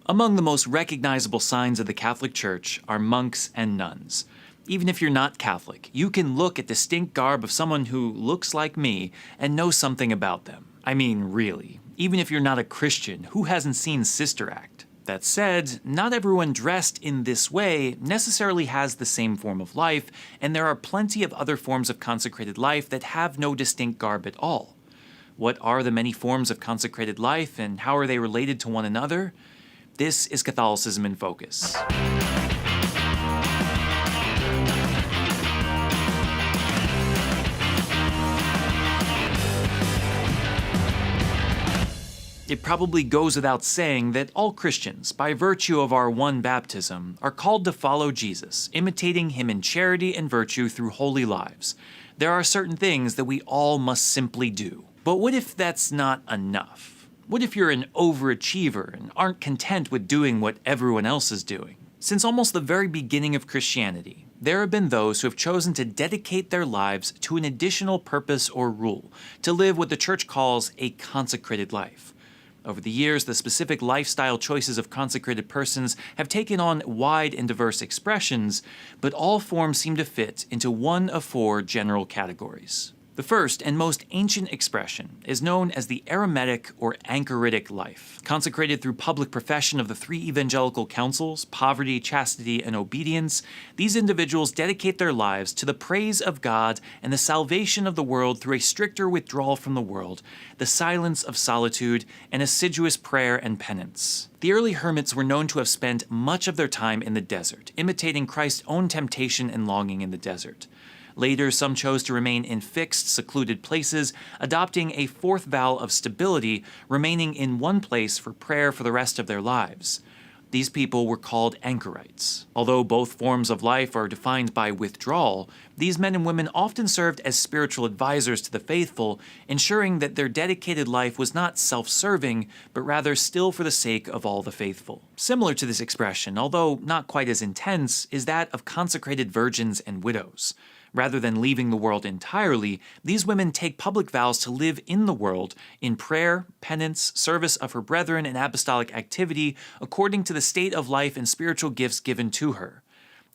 Among the most recognizable signs of the Catholic Church are monks and nuns. Even if you're not Catholic, you can look at the distinct garb of someone who looks like me and know something about them. I mean, really, even if you're not a Christian, who hasn't seen Sister Act? That said, not everyone dressed in this way necessarily has the same form of life, and there are plenty of other forms of consecrated life that have no distinct garb at all. What are the many forms of consecrated life, and how are they related to one another? This is Catholicism in Focus. It probably goes without saying that all Christians, by virtue of our one baptism, are called to follow Jesus, imitating him in charity and virtue through holy lives. There are certain things that we all must simply do. But what if that's not enough? What if you're an overachiever and aren't content with doing what everyone else is doing? Since almost the very beginning of Christianity, there have been those who have chosen to dedicate their lives to an additional purpose or rule, to live what the Church calls a consecrated life. Over the years, the specific lifestyle choices of consecrated persons have taken on wide and diverse expressions, but all forms seem to fit into one of four general categories. The first and most ancient expression is known as the eremitic or anchoritic life. Consecrated through public profession of the three evangelical counsels, poverty, chastity, and obedience, these individuals dedicate their lives to the praise of God and the salvation of the world through a stricter withdrawal from the world, the silence of solitude, and assiduous prayer and penance. The early hermits were known to have spent much of their time in the desert, imitating Christ's own temptation and longing in the desert. Later, some chose to remain in fixed, secluded places, adopting a fourth vow of stability, remaining in one place for prayer for the rest of their lives. These people were called anchorites. Although both forms of life are defined by withdrawal, these men and women often served as spiritual advisors to the faithful, ensuring that their dedicated life was not self-serving, but rather still for the sake of all the faithful. Similar to this expression, although not quite as intense, is that of consecrated virgins and widows. Rather than leaving the world entirely, these women take public vows to live in the world in prayer, penance, service of her brethren, and apostolic activity according to the state of life and spiritual gifts given to her.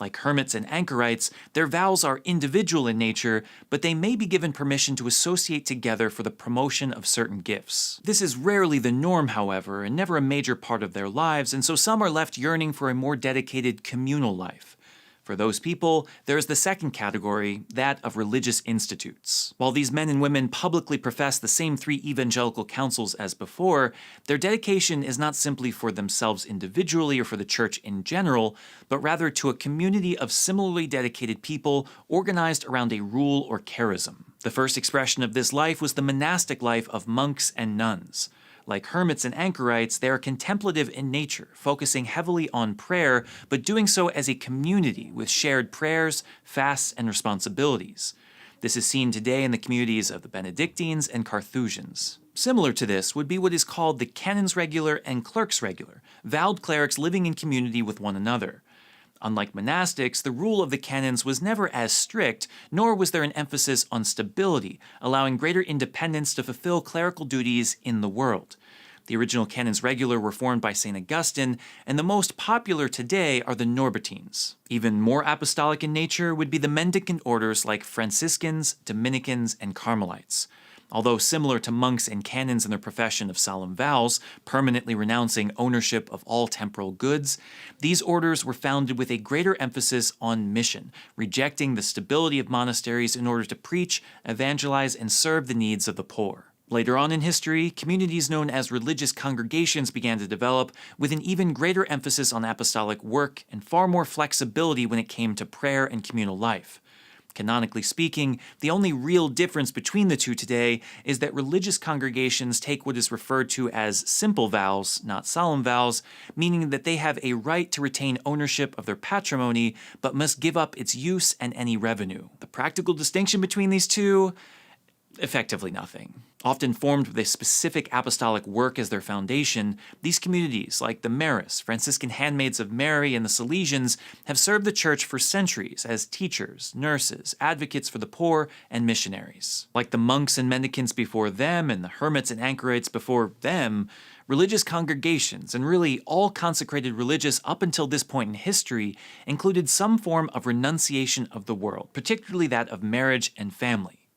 Like hermits and anchorites, their vows are individual in nature, but they may be given permission to associate together for the promotion of certain gifts. This is rarely the norm, however, and never a major part of their lives, and so some are left yearning for a more dedicated communal life. For those people, there is the second category, that of religious institutes. While these men and women publicly profess the same three evangelical counsels as before, their dedication is not simply for themselves individually or for the Church in general, but rather to a community of similarly dedicated people organized around a rule or charism. The first expression of this life was the monastic life of monks and nuns. Like hermits and anchorites, they are contemplative in nature, focusing heavily on prayer, but doing so as a community with shared prayers, fasts, and responsibilities. This is seen today in the communities of the Benedictines and Carthusians. Similar to this would be what is called the canons regular and clerks regular, vowed clerics living in community with one another. Unlike monastics, the rule of the canons was never as strict, nor was there an emphasis on stability, allowing greater independence to fulfill clerical duties in the world. The original canons regular were formed by St. Augustine, and the most popular today are the Norbertines. Even more apostolic in nature would be the mendicant orders like Franciscans, Dominicans, and Carmelites. Although similar to monks and canons in their profession of solemn vows, permanently renouncing ownership of all temporal goods, these orders were founded with a greater emphasis on mission, rejecting the stability of monasteries in order to preach, evangelize, and serve the needs of the poor. Later on in history, communities known as religious congregations began to develop, with an even greater emphasis on apostolic work and far more flexibility when it came to prayer and communal life. Canonically speaking, the only real difference between the two today is that religious congregations take what is referred to as simple vows, not solemn vows, meaning that they have a right to retain ownership of their patrimony, but must give up its use and any revenue. The practical distinction between these two? Effectively nothing. Often formed with a specific apostolic work as their foundation, these communities, like the Marists, Franciscan Handmaids of Mary, and the Salesians, have served the Church for centuries as teachers, nurses, advocates for the poor, and missionaries. Like the monks and mendicants before them, and the hermits and anchorites before them, Religious congregations, and really all consecrated religious up until this point in history, included some form of renunciation of the world, particularly that of marriage and family.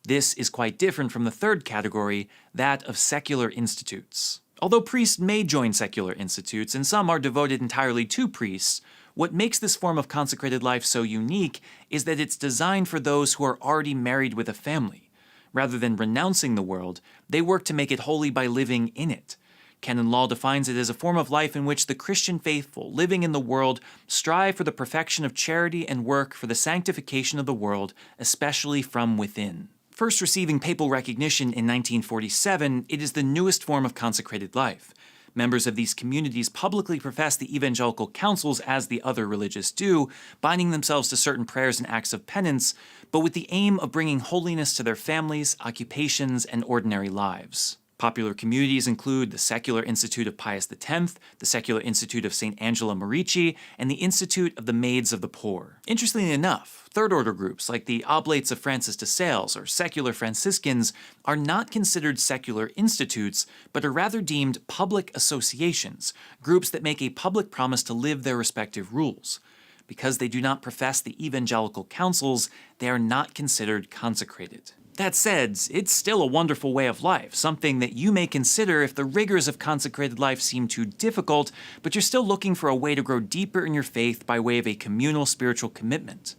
This is quite different from the third category, that of secular institutes. Although priests may join secular institutes, and some are devoted entirely to priests, what makes this form of consecrated life so unique is that it's designed for those who are already married with a family. Rather than renouncing the world, they work to make it holy by living in it. Canon law defines it as a form of life in which the Christian faithful, living in the world, strive for the perfection of charity and work for the sanctification of the world, especially from within. First receiving papal recognition in 1947, it is the newest form of consecrated life. Members of these communities publicly profess the evangelical counsels as the other religious do, binding themselves to certain prayers and acts of penance, but with the aim of bringing holiness to their families, occupations, and ordinary lives. Popular communities include the Secular Institute of Pius X, the Secular Institute of St. Angela Merici, and the Institute of the Maids of the Poor. Interestingly enough, third-order groups like the Oblates of Francis de Sales or secular Franciscans are not considered secular institutes, but are rather deemed public associations, groups that make a public promise to live their respective rules. Because they do not profess the evangelical counsels, they are not considered consecrated. That said, it's still a wonderful way of life, something that you may consider if the rigors of consecrated life seem too difficult, but you're still looking for a way to grow deeper in your faith by way of a communal spiritual commitment.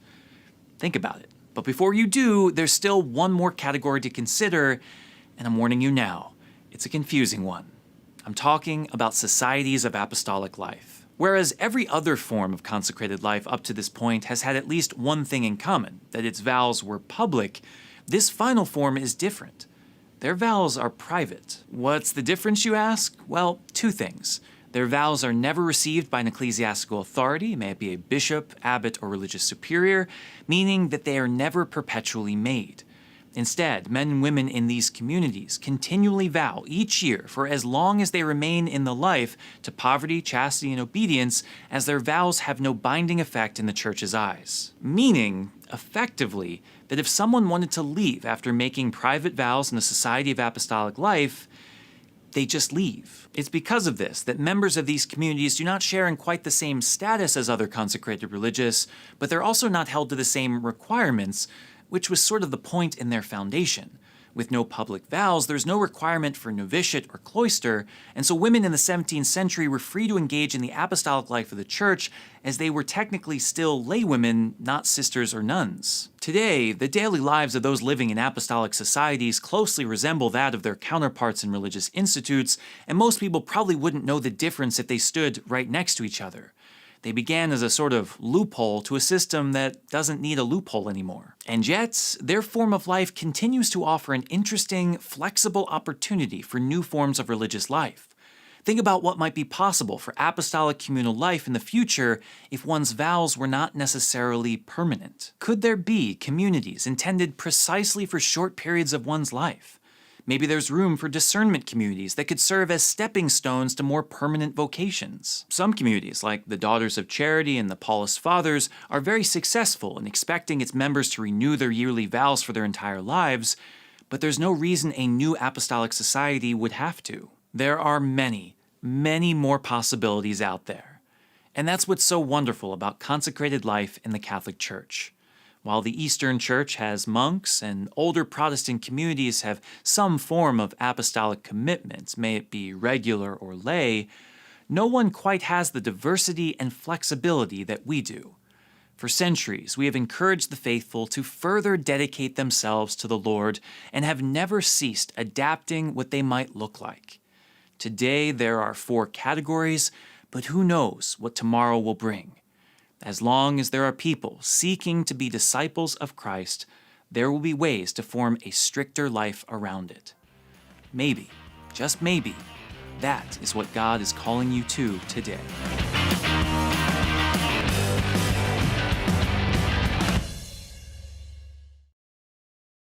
Think about it. But before you do, there's still one more category to consider, and I'm warning you now, it's a confusing one. I'm talking about societies of apostolic life. Whereas every other form of consecrated life up to this point has had at least one thing in common, that its vows were public, this final form is different. Their vows are private. What's the difference, you ask? Well, two things. Their vows are never received by an ecclesiastical authority, may it be a bishop, abbot, or religious superior, meaning that they are never perpetually made. Instead, men and women in these communities continually vow each year for as long as they remain in the life to poverty, chastity, and obedience, as their vows have no binding effect in the Church's eyes. Meaning, effectively, that if someone wanted to leave after making private vows in a society of apostolic life, they just leave. It's because of this that members of these communities do not share in quite the same status as other consecrated religious, but they're also not held to the same requirements, which was sort of the point in their foundation. With no public vows, there's no requirement for novitiate or cloister, and so women in the 17th century were free to engage in the apostolic life of the Church, as they were technically still laywomen, not sisters or nuns. Today, the daily lives of those living in apostolic societies closely resemble that of their counterparts in religious institutes, and most people probably wouldn't know the difference if they stood right next to each other. They began as a sort of loophole to a system that doesn't need a loophole anymore. And yet, their form of life continues to offer an interesting, flexible opportunity for new forms of religious life. Think about what might be possible for apostolic communal life in the future if one's vows were not necessarily permanent. Could there be communities intended precisely for short periods of one's life? Maybe there's room for discernment communities that could serve as stepping stones to more permanent vocations. Some communities, like the Daughters of Charity and the Paulist Fathers, are very successful in expecting its members to renew their yearly vows for their entire lives, but there's no reason a new apostolic society would have to. There are many, many more possibilities out there. And that's what's so wonderful about consecrated life in the Catholic Church. While the Eastern Church has monks and older Protestant communities have some form of apostolic commitment, may it be regular or lay, no one quite has the diversity and flexibility that we do. For centuries, we have encouraged the faithful to further dedicate themselves to the Lord and have never ceased adapting what they might look like. Today, there are 4 categories, but who knows what tomorrow will bring. As long as there are people seeking to be disciples of Christ, there will be ways to form a stricter life around it. Maybe, just maybe, that is what God is calling you to today.